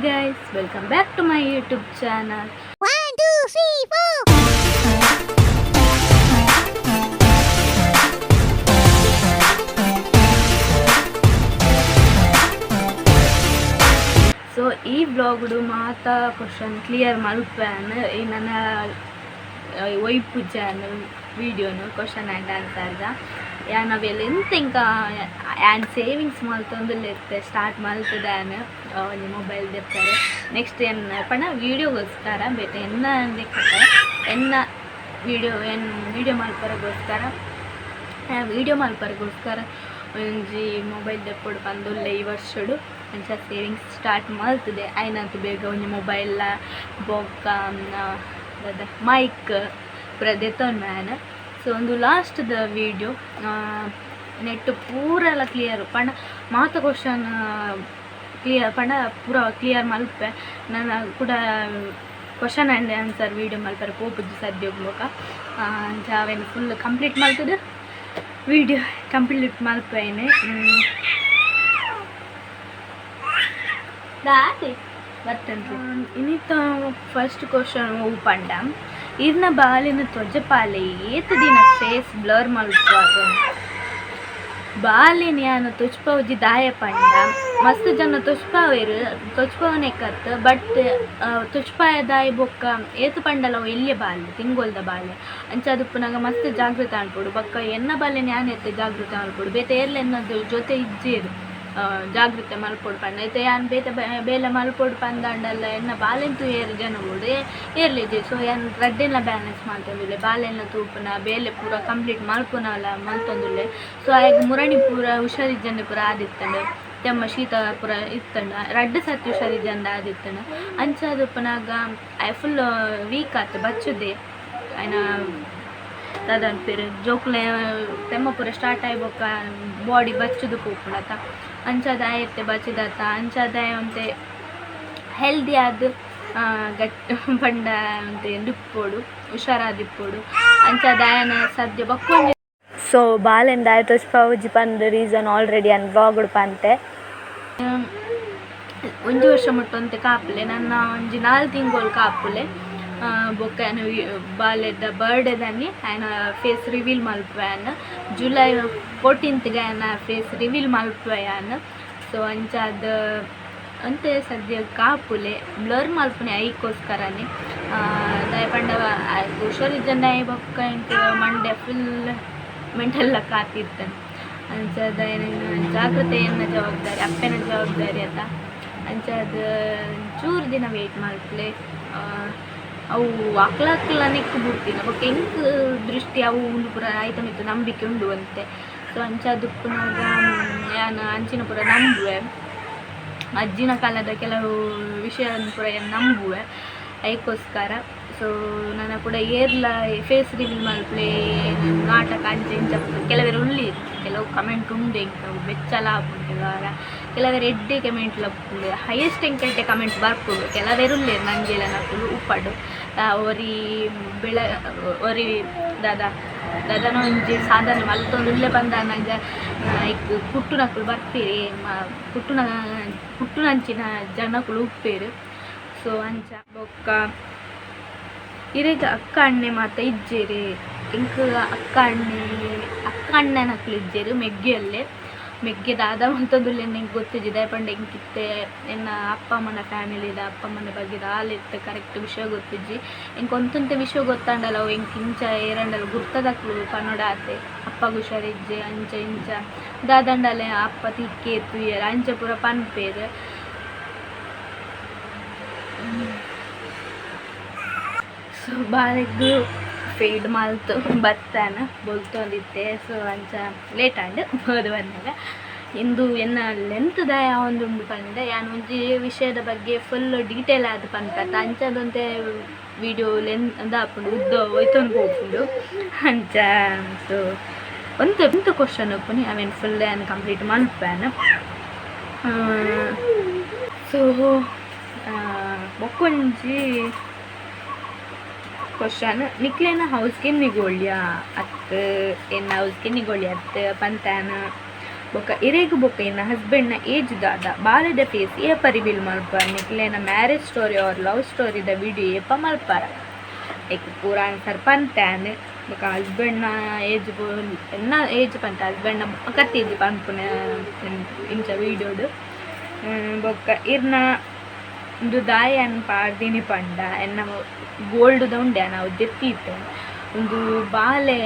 guys, welcome back to my YouTube channel. 1, 2, 3, 4. So ಈ ವ್ಲಾಗ್ಡು ಮಾತಾ question clear ಮಲ್ಪೇನ್ ಈ ನನ್ನ ಒಯ್ಪು channel ವೀಡಿಯೋನು question and ಆನ್ಸರ್ದ ನಾವೆಲ್ಲ ಎಂತ ಇಂಕ ಆ್ಯಂಡ್ ಸೇವಿಂಗ್ಸ್ ಮಲ್ತೊಂದುಲ್ಲೆ ಸ್ಟಾರ್ಟ್ ಮಲ್ತದಾನು ಒಂದು ಮೊಬೈಲ್ ದೆಪ್ತಾರೆ ನೆಕ್ಸ್ಟ್ ಏನು ಪಣ ವೀಡಿಯೋಗೋಸ್ಕರ ಬೇತೆ ಎನ್ನ ಅಂದಕ್ಕೆ ಎನ್ನ ವೀಡಿಯೋ ಮಲ್ಪರಗೋಸ್ಕರ ಒಂಜಿ ಮೊಬೈಲ್ ದೆಪ್ಪೊಡು ಬಂದುಲ್ಲೆ ಈ ವರ್ಷಡು ಅಂಚ ಸೇವಿಂಗ್ಸ್ ಸ್ಟಾರ್ಟ್ ಮಲ್ತದೆ ಐನಂತ ಬೇಗ ಒಂಜಿ ಮೊಬೈಲ್ ಬೊಕ್ಕ ಮೈಕ್ ಪೂರ ದೆತ್ತೊಂಡು ಮ್ಯಾನ್ ಸೊ ಒಂದು ಲಾಸ್ಟ್ದ ವೀಡಿಯೋ ನೆಟ್ ಪೂರೆಲ್ಲ ಕ್ಲಿಯರ್ ಪಂಡ ಮಾತ ಕ್ವಶನ್ ಕ್ಲಿಯರ್ ಪಂಡ ಪೂರ ಕ್ಲಿಯರ್ ಮಲ್ಪೆ ನಾನು ಕೂಡ ಕ್ವಶನ್ ಆ್ಯಂಡ್ ಆನ್ಸರ್ ವೀಡಿಯೋ ಮಲ್ಪರೆ ಪೋಪುಜಿ ಸದ್ಯ ಹೋಗ್ಬೇಕ ಅಂಚ ಅವೇನು ಫುಲ್ ಕಂಪ್ಲೀಟ್ ಮಲ್ತದೆ ವೀಡಿಯೋ ಕಂಪ್ಲೀಟ್ ಮಲ್ಪೇನೆ ಬರ್ತಂತೆ ಇನ್ನಿತ್ತ ಫಸ್ಟ್ ಕ್ವಶನ್ ಹೂ ಪಂಡ ಇರ್ನ ಬಾಲಿನ ತ್ವಜಪಾಲೆ ಏತು ದಿನ ಫೇಸ್ ಬ್ಲರ್ ಮಲ್ಪುವಾಗ ಬಾಲಿನ ಯಾನು ತುಚ್ಪವುಜಿ ದಾಯ ಪಂಡ ಮಸ್ತ್ ಜನ ತುಚ್ಪವನೆ ಕತ್ ಬಟ್ ತುಚ್ಪಾಯ ದಾಯ ಬೊಕ್ಕ ಏತು ಪಂಡಲ ಇಲ್ಲೇ ಬಾಲೆ ತಿಂಗೊಲ್ದ ಬಾಲೆ ಅಂಚ ಅದುಪ್ಪುನಾಗ ಮಸ್ತ್ ಜಾಗೃತ ಅನ್ಪೋಡು ಬೊಕ್ಕ ಎನ್ನ ಬಾಲೆನ ಯಾನು ಎತ್ತೆ ಜಾಗೃತ ಮಲ್ಪೋಡು ಬೇತೆ ಏರ್ಲ ಎನ್ನದು ಜೊತೆ ಇಜ್ಜೇರು ಜಾಗೃತೆ ಮಲ್ಪೊಡು ಪಂಡ ಐತೆ ಯಾನ್ ಬೇತೆ ಬೇಲೆ ಮಲ್ಪೊಡು ಪಂದಾಂಡಲ್ಲ ಎನ್ನ ಬಾಲೆಂತೂ ಏರು ಜನ ಬೋಡು ಏರ್ಲಿಜೆ ಸೊ ಯಾನ್ ರಡ್ಡೆಲ್ಲ ಬ್ಯಾಲೆನ್ಸ್ ಮಾಡ್ತಂದುಲ್ಲೆ ಬಾಲೆಲ್ಲ ತೂಪುನ ಬೇಲೆ ಪೂರ ಕಂಪ್ಲೀಟ್ ಮಲ್ಪುನಲ್ಲ ಮಲ್ತೊಂದುಲ್ಲೆ ಸೊ ಆಗ ಮುರಣಿ ಪೂರ ಹುಷಾರಿಜ್ಜಂಡೆ ಪೂರ ಆದಿತ್ತಂಡು ತೆಮ್ಮ ಶೀತ ಪೂರ ಇತ್ತಂಡ ರಡ್ಡು ಸತಿ ಹುಷಾರಿಜ್ಜಂಡ ಆದಿತ್ತಂಡು ಅಂಚಾದಪ್ಪನಾಗ ಫುಲ್ ವೀಕ್ ಆತು ಬಚ್ಚುದೆ ಆಯ್ನ ದಾದನ್ ಪೇರು ಜೋಕ್ಲೆ ತೆಮ್ಮ ಪೂರ ಸ್ಟಾರ್ಟ್ ಆಯ್ಬೊಕ್ಕ ಬಾಡಿ ಬಚ್ಚುದು ಪೋಪುಣತ ಅಂಚಾದ ಆಯತ್ತೆ ಬಚ್ಚಿದತ್ತ ಅಂಚಾದ ಅಂತೆ ಹೆಲ್ದಿ ಆದ ಗಟ್ಟಿ ಪಂಡ ಅಂತೆ ದುಪ್ಪೋಡು ಹುಷಾರಾದಿಪ್ಪೋಡು ಅಂಚಾದ ಆಯನ ಸದ್ಯ ಬಕ್ಕೊಂದು ಸೊ ಬಾಲೆಂದ ಆಯ್ತು ಪೌಜಿ ಪಂದ ರೀಸನ್ ಆಲ್ರೆಡಿ ಅನ್ ಬ್ಲಾಗ್ಡ್ ಪಂತೆ ಒಂಜಿ ವರ್ಷ ಮುಟ್ಟೊಂತೆ ಕಾಪುಲೆ ನನ್ನ ಒಂಜಿ 4 ತಿಂಗಳು ಕಾಪುಲೆ ಬೊಕ್ಕ ಬಾಲೆದ ಬರ್ಡೇದಾನಿ ಆಯ್ನ ಫೇಸ್ ರಿವೀಲ್ ಮಲ್ಪುವೆನ್ ಜುಲೈ 14ಗೆ ಆಯ್ನ ಫೇಸ್ ರಿವೀಲ್ ಮಲ್ಪುವೆನ್ ಸೊ ಅಂಚಾದ ಅಂತೆ ಸದ್ಯ ಕಾಪುಲೆ ಬ್ಲರ್ ಮಲ್ಪುನೆ ಐಕೋಸ್ಕರನೇ ದಾಯ ಪಂಡ ಹುಷಾರಿಜ್ಜಂಡ ಆಯ್ ಬೊಕ್ಕ ಇಂಟು ಮಂಡೆ ಫುಲ್ ಮೆಂಟಲ್ಲ ಕಾತಿರ್ತಾನೆ ಅಂಚಾದ ಜಾಗ್ರತೆ ಎನ್ನ ಜವಾಬ್ದಾರಿ ಅಪ್ಪನ ಜವಾಬ್ದಾರಿ ಅಂತ ಅಂಚಾದ ಚೂರು ದಿನ ವೆಯ್ಟ್ ಮಲ್ಪಲೆ ಅವು ಅಕ್ಲ ನೆಕ್ಕು ಬಿಡ್ತೀನಿ ಬೊಕ್ಕ ಎಂಕ್ ದೃಷ್ಟಿ ಅವು ಉಂಡು ಪೂರ ಆಯ್ತಮಿತ್ತು ನಂಬಿಕೆ ಉಂಡು ಅಂತೆ ಸೊ ಅಂಚಾದುಪ್ಪುನಾಗ ಯಾನು ಅಂಚಿನ ಪೂರ ನಂಬುವೆ ಅಜ್ಜಿನ ಕಾಲದ ಕೆಲವು ವಿಷಯ ಪೂರ ನಂಬುವೆ ಅದಕ್ಕೋಸ್ಕರ ಸೊ ನಾನು ಕೂಡ ಏರ್ಲ ಫೇಸ್ ರಿವೀಲ್ ಮಲ್ಪಲೆ ನಾಟಕ ಅಂಚೆ ಇಂಚ ಕೆಲವರು ಉಳ್ಳಿ ಕೆಲವು ಕಮೆಂಟ್ ಉಂಡು ಎಂಕ ಬೆಚ್ಚಲ ಆಪುಂಟುಗಾರ ಕೆಲವರು ಎಡ್ಡೆ ಕಮೆಂಟ್ಲ ಪುಂಡು ಹೈಯೆಸ್ಟ್ ಎಂಕೆಡ್ಡೆ ಕಮೆಂಟ್ ಬರ್ಪುಂಡು ಕೆಲವರು ಉಳ್ಳೇ ನಂಗೆಲ್ಲ ನಕುಲು ಉಪ್ಪಡು ಒರಿ ದಾದನ ಒಂಜಿ ಸಾಧನೆ ಮಲ್ತೊಂದು ಇಲ್ಲೇ ಬಂದ ನಂಗೆ ಈಗ ಪುಟ್ಟು ನಕುಲು ಬರ್ತೀರಿ ಪುಟ್ಟುನಂಚಿನ ಜನಕುಲು ಉಪ್ಪೇರು ಸೊ ಅಂಚ ಬೊಕ್ಕ ಇರೇಗ ಅಕ್ಕ ಅಣ್ಣೆ ಮಾತ ಇಜ್ಜೇರಿ ಇಂಕ ಅಕ್ಕ ಅಣ್ಣನಕ್ಲು ಇಜ್ಜೇರು ಮೆಗ್ಗೆ ದಾದ ಅಂತಂದುಲ್ಲೆ ನಂಗೆ ಗೊತ್ತಿದ್ದೆ ಪಂಡ ಎಂಕಿತ್ತೆ ಎನ್ನ ಅಪ್ಪ ಅಮ್ಮನ ಫ್ಯಾಮಿಲಿದ ಅಪ್ಪ ಅಮ್ಮನ ಬಗ್ಗೆ ಆಲಿತ್ತೆ ಕರೆಕ್ಟ್ ವಿಷಯ ಗೊತ್ತಿಜ್ಜಿ ಎಂಕೊಂತಂತೆ ವಿಷಯ ಗೊತ್ತಾಂಡಲ್ಲ ಅವು ಇಂಚ ಏರಂಡಲ್ಲ ಗುರ್ತದಕ್ಲು ಪನ್ನೋಡ ಆತೆ ಅಪ್ಪಗೆ ಹುಷಾರಿಜ್ಜೆ ಅಂಚ ಇಂಚ ದಾದಂಡಲೆ ಅಪ್ಪ ತಿಕ್ಕೆ ತುಯ್ಯರ ಅಂಚ ಪೂರ ಪನ್ಪೇರು ಸೊ ಬಾಳೆಗೂ ಫೇಡ್ ಮಾಲ್ತು ಬತ್ತಾನ ಬೋಲ್ತೊಂದಿತ್ತೆ ಸೊ ಅಂಚ ಲೇಟ್ ಆಂಡ್ ಬೋದು ಬಂದಾಗ ಇಂದು ಎನ್ನ ಲೆಂತ್ದ ಯಾವೊಂದು ಉಂಡು ಪಂಡ ಯಾನು ಒಂಜಿ ವಿಷಯದ ಬಗ್ಗೆ ಫುಲ್ ಡೀಟೇಲ್ ಆದ ಪನ್ಪತ್ತ ಅಂಚದಂತೆ ವಿಡಿಯೋ ದಾಪುಂಡು ಉದ್ದ ಒಯ್ತೊಂದು ಹೋಗ್ಪುಂಡು ಅಂಚ ಸೊ ಒಂದು ಕ್ವಶನ್ ಒಪ್ಪುನಿ ಅವೇನು ಫುಲ್ ಏನು ಕಂಪ್ಲೀಟ್ ಮಲ್ಪೇನ ಸೊ ಬೊಕ್ಕೊಂಜಿ ಕ್ವಶನ್ ನಿಕ್ಲೇನ ಹೌಸ್ಗೆ ನಿಗೊಳ್ಯ ಅತ್ತ ಎನ್ನ ಹೌಸ್ಗೆ ನಿಗೊಳ್ಯ ಅತ್ತ ಪಂತಾನ ಬೊಕ್ಕ ಇರೆಗ್ ಬೊಕ್ಕ ಇನ್ನ ಹಸ್ಬೆಂಡ್ನ ಏಜ್ ದಾದ ಬಾಲೆದ ಫೇಸ್ ಏಪ ರಿವೀಲ್ ಮಲ್ಪಾರ ನಿಕ್ಲೇನ ಮ್ಯಾರೇಜ್ ಸ್ಟೋರಿ ಆರ್ ಲವ್ ಸ್ಟೋರಿದ ವಿಡಿಯೋ ಏಪ ಮಲ್ಪಾರ ಐಕ್ ಪೂರ ಆನ್ಸರ್ ಪಂತಾನೆ ಬೊಕ್ಕ ಹಸ್ಬೆಂಡ್ನ ಏಜ್ ಎನ್ನ ಏಜ್ ಪಂತ ಹಸ್ಬೆಂಡ್ನ ಕತ್ತೀಜಿ ಪನ್ಪುನ ಇಂಚ ವೀಡಿಯೋಡು ಬೊಕ್ಕ ಇರ್ನ ಒಂದು ದಾಯನ್ ಪಾಡ್ದಿನಿ ಪಂಡ ಎನ್ನ ಗೋಲ್ಡ್ದ ಉಂಡೆ ನಾವು ದೆತ್ತಿತ್ತೆ ಒಂದು ಬಾಲೆ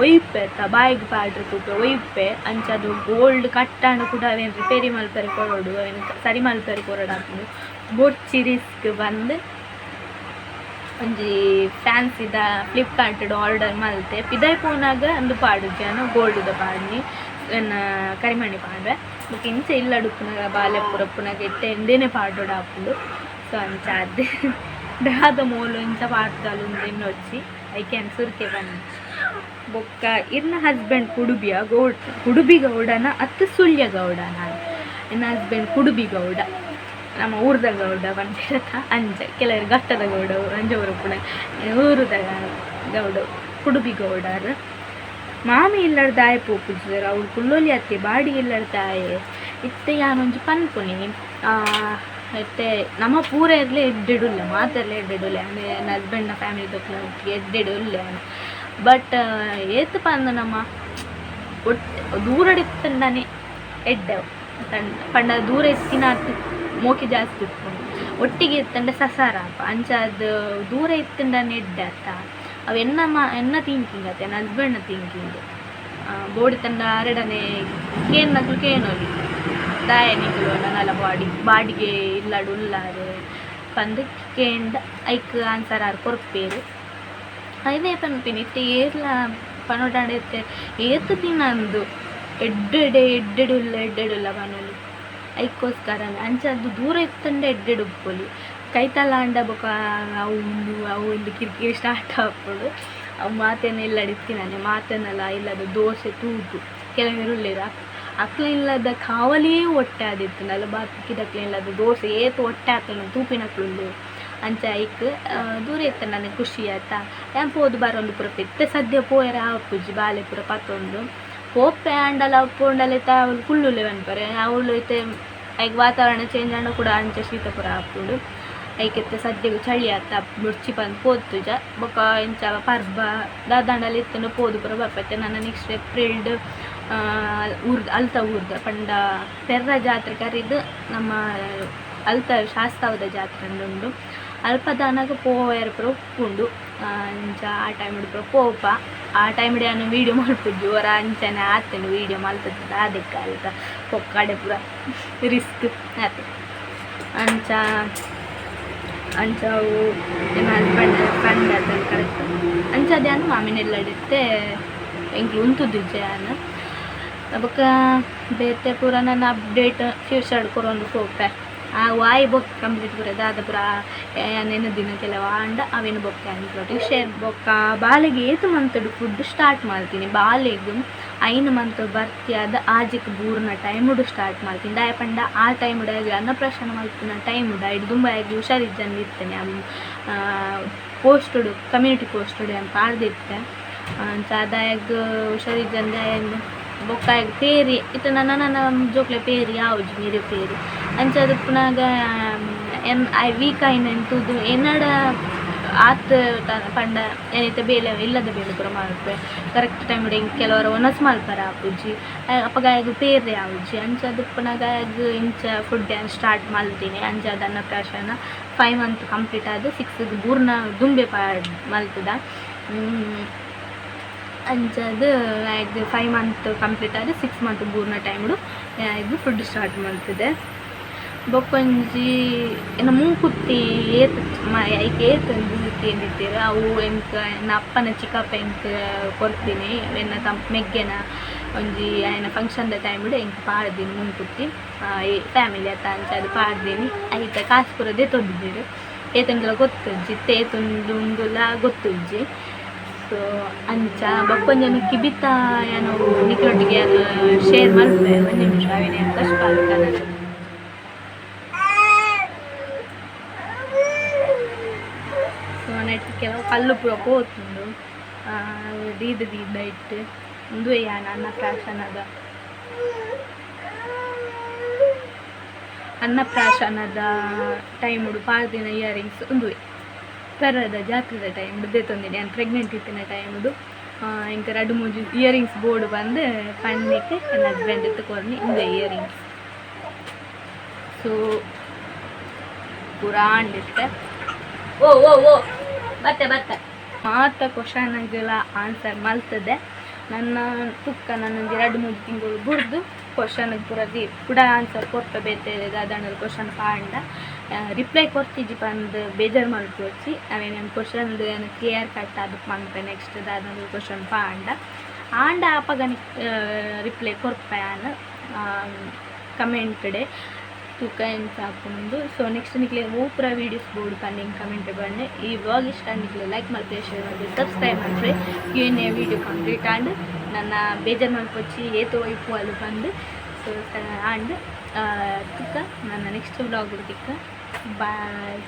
ಒಯ್ಪೆ ಬಾಯಿಗೆ ಪಾಡ್ರೆ ಕೂಪ ಒಯ್ಪೆ ಅಂಚದು ಗೋಲ್ಡ್ ಕಟ್ಟಾಂಡು ಕೂಡ ಅವೇನು ರಿಪೇರಿ ಮಲ್ಪೆರೆ ಕೊರೋಡು ಅವೇನು ಸರಿ ಮಲ್ಪೆರೆ ಕೊರೋಡು ಹಾಕೊಂಡು ಬೊಚ್ಚಿ ರಿಸ್ಕ್ ಬಂದು ಒಂಜಿ ಫ್ಯಾನ್ಸಿದ ಫ್ಲಿಪ್ಕಾರ್ಟ್ ಆರ್ಡರ್ ಮಲ್ತೆ ಪಿದಾಯ್ ಪೋನಾಗ ಒಂದು ಪಾಡು ಜನ ಗೋಲ್ಡ್ದ ಪಾಡ್ನಿ ಕರಿಮಣಿ ಪಾಡ್ರೆ ಬಟ್ ಇಂಚ ಇಲ್ಲ ಅಡುಪುನಾಗ ಬಾಲೆ ಪುರಪ್ಪುನಾಗ ಇಟ್ಟೆ ಎಂದೇನೆ ಪಾಡೋಡು ಹಾಕೊಂಡು ಸೊ ಅಂಚ ಅದೇ ದಾದ ಮೂಲು ಇಂಚ ಪಾಡ್ದಲು ಇನ್ನೊಚ್ಚಿ ಐಕೆ ಸುರ್ಕೆ ಬನ್ನಿ ಬೊಕ್ಕ ಇರ್ನ ಹಸ್ಬೆಂಡ್ ಕುಡುಬಿ ಗೌಡನ ಅತ್ತು ಸುಳ್ಯ ಗೌಡನ ಇನ್ನ ಹಸ್ಬೆಂಡ್ ಕುಡುಬಿ ಗೌಡ ನಮ್ಮ ಊರ್ದ ಗೌಡ ಬಂದಿರತ್ತ ಅಂಜ ಕೆಲವರು ಘಟ್ಟದ ಗೌಡ ಅಂಜವರು ಕೂಡ ಊರದ ಗೌಡ ಕುಡುಬಿ ಗೌಡರು ಮಾಮಿ ಇಲ್ಲದ ದಾಯ ಪೋಪುಜರು ಅವ್ರು ಕುಲ್ಲೋಲಿ ಅತ್ತೆ ಬಾಡಿ ಇಲ್ಲದ ದಾಯೆ ಇತ್ತೆ ಯಾನೊಂಜಿ ಪನ್ಪುನಿ ಮತ್ತೆ ನಮ್ಮ ಪೂರ ಇರಲಿ ಎಡ್ಡೆಡುಲ್ಲ ಮಾತೆಲ್ಲ ಎಡ್ಡೆಡುಲ್ಲ ಅಂದರೆ ನನ್ನ ಹಸ್ಬೆಂಡ್ನ ಫ್ಯಾಮಿಲಿ ತಕ್ಕ ಎಡ್ಡೆಡುಲ್ಲ ಬಟ್ ಏತು ಪಂದ ನಮ್ಮ ಒಟ್ಟು ದೂರಡಿತ್ತಂಡನೆ ಎಡ್ಡೆವು ಪಂಡ ದೂರ ಎತ್ತಿನ ಮೋಕಿ ಜಾಸ್ತಿ ಇತ್ತು ಒಟ್ಟಿಗೆ ಇತ್ತಂಡ ಸಸಾರ ಅಂಚ ಅದು ದೂರ ಇತ್ತಂಡನೆ ಎಡ್ಡೆ ಅತ್ತ ಅವು ಎನ್ನ ಥಿಂಕಿಂಗ್ ಅತ್ತೆ ನನ್ನ ಹಸ್ಬೆಂಡ್ನ ಥಿಂಕಿಂಗ್ ಬೋಡಿ ತಂಡ ಅರಡನೆ ಕೇನ್ನಕ್ಲು ಕೇನೋಲಿ ದಾಯನಿಗಳು ನನ್ನಲ್ಲ ಬಾಡಿಗೆ ಇಲ್ಲಾಡು ಉಲ್ಲಾರು ಪಂದು ಕೇಂಡ ಐಕ್ ಆನ್ಸರ್ ಆರು ಕೊರ್ಪೇರು ಐದೇ ಪನ್ಪಿನಿ ಇತ್ತೆ ಏರ್ಲ ಪನೋಡಾಡೈತೆ ಏತು ತಿನ್ನಂದು ಎಡ್ಡೆಡುಲ್ಲ ಪನೋಲಿ ಐಕ್ಕೋಸ್ಕರ ಅಂಚದ್ದು ದೂರ ಇತ್ತಂಡೆ ಎಡ್ಡೆಡುಪ್ಪೊಲಿ ಕೈತಲಾಂಡ ಬೊಕ ಅವು ಇಲ್ಲಿ ಕಿರಿಕಿರಿ ಸ್ಟಾರ್ಟ್ ಹಾಕ್ಬೋದು ಅವು ಮಾತೇನ ಇಲ್ಲ ಅಡಿತ್ತಿನಾನೆ ಮಾತೇನಲ್ಲ ಇಲ್ಲದ ದೋಸೆ ತೂತು ಕೆಲವರು ಇಲ್ಲಿರ ಅಕ್ಲೆ ಇಲ್ಲದ ಕಾವಲಿಯೇ ಹೊಟ್ಟೆ ಆದಿತ್ತು ನಲ್ಲ ಬಾಕಿದಕ್ಲೆ ಇಲ್ಲದ ದೋಸೆ ಏತು ಹೊಟ್ಟೆ ಆಗ್ತಾನೆ ತೂಪಿನಕ್ಲು ಅಂಚ ಐಕ್ ದೂರ ಇತ್ತು ನನಗೆ ಖುಷಿ ಆಯ್ತಾ ಏನು ಪೋದು ಬರೋದು ಪುರ ಪೆತ್ತೆ ಸದ್ಯ ಪೋಯರ ಹಾಪುಜಿ ಬಾಲೆ ಪುರ ಪತ್ತೊಂದು ಪೋಪೆ ಅಂಡಲ ಪೋಂಡಲ ಇತ್ತ ಅವಳು ಕುಳ್ಳುಲೆ ಅನ್ಪರೆ ಅವಳು ಐತೆ ಐಕ್ ವಾತಾವರಣ ಚೇಂಜ್ ಆಂಡ ಕೂಡ ಅಂಚ ಶೀತ ಪುರ ಹಾಕೊಂಡು ಐಕೆತ್ತೆ ಸದ್ಯಗೂ ಚಳಿ ಆತ ಮುಡ್ಚಿ ಬಂದು ಪೋದು ಜ ಬೊಕ ಇಂಚ ಪರ್ಬ ದಾದಾಂಡಲ್ಲಿ ಇತ್ತು ಪೋದು ಪುರ ಬರ್ಪತ್ತೆ ನನ್ನ ನೆಕ್ಸ್ಟ್ ಏಪ್ರಿಲ್ಡ್ ಅಲ್ತ ಊರ್ದ ಪಂಡ ಪೆರ್ರ ಜಾತ್ರೆ ಕರೀದು ನಮ್ಮ ಅಲ್ತ ಶಾಸ್ತಾವದ ಜಾತ್ರೆ ಉಂಡು ಅಲ್ಪದಾನಾಗ ಪೋಯರ್ ಪುರ ಉಪ್ಪುಂಡು ಅಂಚ ಆ ಟೈಮ್ ಪುರ ಪೋಪ ಆ ಟೈಮ್ ನಾನು ವೀಡಿಯೋ ಮಲ್ಪುಜು ಅವರ ಅಂಚನೆ ಆತೇನು ವೀಡಿಯೋ ಮಲ್ಪದ ಅದಕ್ಕೆ ಅಲ್ತ ಪೊಕ್ಕಡೆ ಪುರ ರಿಸ್ಕ್ ಆಯ್ತು ಅಂಚ ಅಂಚವು ನನ್ನ ಹಸ್ಬೆಂಡ್ ಫ್ರೆಂಡ್ ಅದನ್ನು ಕರೆಕ್ಟ್ ಅಂಚದ್ಯಾನು ಮಾಮಿನೆಲ್ಲಡಿತ್ತೆ ಎಂಕ್ಲು ಉಂತುದು ಜಯಾನ ಬೊಕ್ಕ ಬೇತೆ ಪೂರ ನನ್ನ ಅಪ್ಡೇಟ್ ಫ್ಯೂಚರ್ ಕೊರೊಂದು ಹೋಗ್ತೆ ಆ ವಾಯಿ ಬೊಕ್ಕ ಕಂಪ್ಲೀಟ್ ಪೂರ ದಾದ ಪೂರ ನೆನ ದಿನ ಕೆಲವು ಆಂಡ ಅವೇನು ಬೊಕ್ಕ ಅನ್ಕೊಟ್ಟು ಶೇರ್ ಬೊಕ್ಕ ಬಾಲೆಗೆ ಏತು ಮಂತಡು ಫುಡ್ ಸ್ಟಾರ್ಟ್ ಮಾಡ್ತೀನಿ ಬಾಲೆಗೆ 5 ಮಂತ್ ಬರ್ತಿಯಾದ ಆಜಿಕ್ ಬೂರ್ನ ಟೈಮುಡು ಸ್ಟಾರ್ಟ್ ಮಾಡ್ತೀನಿ ದಾಯ ಪಂಡ ಆ ಟೈಮುಡಾಗಿ ಅನ್ನಪ್ರಾಶನ ಮಾಡ್ತಿನ ಟೈಮುಡ ಇದು ತುಂಬ ಆಗಿ ಹುಷಾರಿದ್ದಂಗೆ ಇರ್ತೇನೆ ಪೋಸ್ಟುಡು ಕಮ್ಯುನಿಟಿ ಪೋಸ್ಟುಡು ಅಂತ ಪಾಡ್ದಿತ್ತೆ ಚಾದಾಯಾಗ ಹುಷಾರಿದ್ದಂಗೆ ಬೊಕ್ಕಾಗ ಪೇರಿ ಇತ್ತು ನನ್ನ ಜೋಕ್ಲೆ ಪೇರಿ ಯಾವುದು ನೀರು ಪೇರಿ ಅಂಚದು ಪುನಾಗ ವೀಕ್ ಆಯ್ನಂತದ್ದು ಏನಡ ಆತ ಪಂಡ ಏನೈತೆ ಬೇಲೆ ಇಲ್ಲದ ಬೇಲೆ ಪುರ ಮಾಡ್ಪೆ ಕರೆಕ್ಟ್ ಟೈಮ್ ಹಿಂಗೆ ಕೆಲವರು ಒನಸ್ ಮಲ್ಪರ ಆಪುಜಿ ಅಪ್ಪಗಾಯಗ ಪೇರೆ ಆವುಜಿ ಅಂಚದು ಪುನಗಾಯಗ ಇಂಚ ಫುಡ್ ಸ್ಟಾರ್ಟ್ ಮಾಡ್ತೀನಿ ಅಂಚದ ಅನ್ನಪ್ರಾಶನ 5 ಮಂತ್ ಕಂಪ್ಲೀಟ್ ಆದ 6ಗೆ ಬೂರ್ನ ದುಂಬೆ ಮಲ್ತದ ಅಂಚದು ಇದು 5 ಮಂತ್ ಕಂಪ್ಲೀಟ್ ಆದರೆ 6 ಮಂತ್ ಬೂರ್ನ ಟೈಮ್ಡು ಇದು ಫುಡ್ ಸ್ಟಾರ್ಟ್ ಮಾಡ್ತಿದೆ ಬೊಕ್ಕೊಂಜಿ ಏನು ಮೂಕುತ್ತಿ ಐಕೆ ಏತಂದು ತಿಂದಿರ್ತೀರ ಅವು ಎಂಕ ನನ್ನ ಅಪ್ಪನ ಚಿಕ್ಕಪ್ಪ ಎಂಕ ಕೊಡ್ತೀನಿ ಎನ್ನ ಮೆಗ್ಗೆನ ಒಂಜಿ ಆಯ್ನ ಫಂಕ್ಷನ್ದ ಟೈಮ್ಡು ಎಂಕ ಪಾಡ್ದೀನಿ ಮೂಕುತ್ತಿ ಫ್ಯಾಮಿಲಿ ಅತ್ತ ಅಂಚದು ಪಾಡ್ದೀನಿ ಐತ ಕಾಸ್ಪುರದೇ ತೊಂದಿದ್ದೀರಿ ಏತಂದುಲ ಗೊತ್ತುಜ್ಜಿ ತೇತುಂದುಲ ಗೊತ್ತುಜ್ಜಿ ಸೊ ಅಂಚ ಬೊಕ್ಕೊಂಜನ ಕಿಬಿತ ಏನೋ ನಿಕ್ಲೊಟ್ಟಿಗೆ ಶೇರ್ ಮಲ್ಪೆ ಒಂದು ನಿಮಿಷ ಅವೇನೇ ಕಷ್ಟ ಆಗುತ್ತೆ ಸೊ ನೆಟ್ ಕೆಲವು ಕಲ್ಲು ಪೂರ ಹೋತುಂಡು ದೀದ ಇಟ್ಟು ಒಂದು ಯಾನ ಅನ್ನ ಪ್ರಾಶನದ ಅನ್ನಪ್ರಾಶನದ ಟೈಮುಡು ಪಾಡ್ದಿನ ಇಯರಿಂಗ್ಸ್ ಉಂದುವೆ ಪೆರದ ಜಾತ್ರೆದ ಟೈಮುಡು ಬೇತೊಂದಿನಿ ನಾನು ಪ್ರೆಗ್ನೆಂಟ್ ಇತ್ತಿನ ಟೈಮುಡು ಇಂಕ 2-3 ಇಯರಿಂಗ್ಸ್ ಬೋರ್ಡ್ ಬಂದು ಪಣ್ಣಕ್ಕೆ ನನ್ನ ಹಸ್ಬೆಂಡ್ ಎತ್ತುಕೊರ್ನಿ ಇಂದೆ ಇಯರಿಂಗ್ಸ್ ಸೊ ಪುರಾಂಡಿತ್ತೆ ಓ ಓ ಓ ಬತ್ತೆ ಬತ್ತೆ ಮಾತ ಕ್ವಶನ್ಗೆಲ್ಲ ಆನ್ಸರ್ ಮಲ್ತದೆ ನನ್ನ ತುಕ್ಕ ನನ್ನೊಂದು 2-3 ತಿಂಗಳು ಬುಡ್ದು ಕ್ವಶನ್ಗೆ ಪೂರ ಆನ್ಸರ್ ಕೊಟ್ಟ ಬೇತೇವೆ ಅದನ್ನ ಕ್ವಶನ್ ಪಾಂಡ ರಿಪ್ಲೈ ಕೊಡ್ತಿದ್ದಿ ಬಂದು ಬೇಜಾರು ಮಾಡ್ಕೊಚ್ಚಿ ಅವೇ ನನ್ನ ಕ್ವಶನ್ ಕ್ಲಿಯರ್ ಕಟ್ ಅದಕ್ಕೆ ಮಾಡ್ಪೆ ನೆಕ್ಸ್ಟ್ ಅದನ್ನ ಕ್ವಶನ್ ಪಾಂಡ ಆಂಡ ಆಪಗನಿ ರಿಪ್ಲೈ ಕೊಡ್ಪಾನ ಕಮೆಂಟ್ ಡೇ ತೂಕ ಏನು ಸಾಕೊಂಡು ಸೊ ನೆಕ್ಸ್ಟ್ ನಿಕ್ಲೆ ಪೂರ ವೀಡಿಯೋಸ್ ಬೋರ್ಡ್ ಪನ್ನಿ ಕಮೆಂಟ್ ಬಂಡೆ ಈ ವ್ಲಾಗ್ ಇಷ್ಟ ನಿಕ್ಲೆ ಲೈಕ್ ಮಾಡಿ ಶೇರ್ ಮಾಡಿ ಸಬ್ಸ್ಕ್ರೈಬ್ ಮಾಡಿರಿ ಏನೇ ವೀಡಿಯೋ ಕಂಪ್ಲೀಟ್ ಆಂಡ್ ನನ್ನ ಬೇಜಾರು ಮಾಡ್ಕೊಚ್ಚಿ ಏತೋ ಇಪ್ಪು ಅಲ್ಲಿ ಬಂದು ಸೊ ಆಂಡ್ ತುಕ್ಕ ನನ್ನ ನೆಕ್ಸ್ಟ್ ವ್ಲಾಗ್ ಹುಡುಕಿಕ್ಕ ಬಾಯ್.